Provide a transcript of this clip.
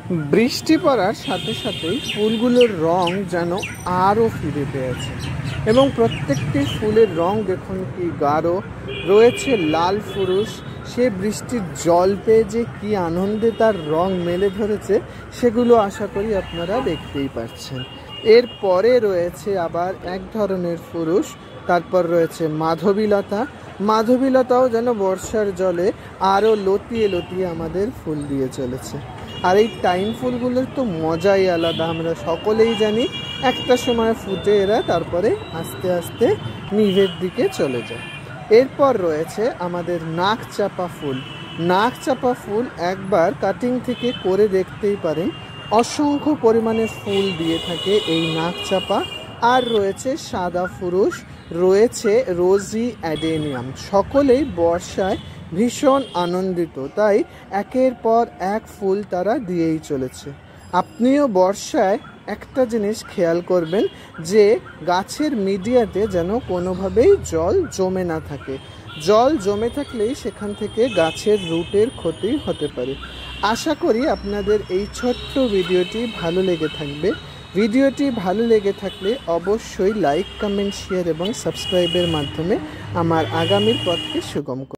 বৃষ্টি পড়ার সাথে সাথেই ফুলগুলোর রং যেন আরও ফিরে পেয়েছে এবং প্রত্যেকটি ফুলের রং দেখুন কি গাঢ় রয়েছে। লাল ফুরুষ সে বৃষ্টির জল পেয়ে যে কি আনন্দে তার রং মেলে ধরেছে সেগুলো আশা করি আপনারা দেখতেই পাচ্ছেন। এরপরে রয়েছে আবার এক ধরনের ফুরুষ, তারপর রয়েছে মাধবীলতা। মাধবীলতাও যেন বর্ষার জলে আরও লতিয়ে লতিয়ে আমাদের ফুল দিয়ে চলেছে। আর এই টাইম ফুলগুলোর তো মজাই আলাদা, আমরা সকলেই জানি। একটা সময় ফুটে এরা তারপরে আস্তে আস্তে নিভের দিকে চলে যায়। এরপর রয়েছে আমাদের নাক চাপা ফুল। নাক চাপা ফুল একবার কাটিং থেকে করে দেখতেই পারেন, অসংখ্য পরিমাণে ফুল দিয়ে থাকে এই নাক চাপা। আর রয়েছে সাদা ফুরুষ, রয়েছে রোজি অ্যাডেনিয়াম। সকলেই বর্ষায় ভীষণ আনন্দিত, তাই একের পর এক ফুল তারা দিয়েই চলেছে। আপনিও বর্ষায় একটা জিনিস খেয়াল করবেন যে গাছের মিডিয়াতে যেন কোনোভাবেই জল জমে না থাকে। জল জমে থাকলেই সেখান থেকে গাছের রুটের ক্ষতি হতে পারে। আশা করি আপনাদের এই ছোট্ট ভিডিওটি ভালো লেগে থাকবে। ভিডিওটি ভালো লেগে থাকলে অবশ্যই লাইক, কমেন্ট, শেয়ার এবং সাবস্ক্রাইবের মাধ্যমে আমার আগামীর পথকে সুগম করুন।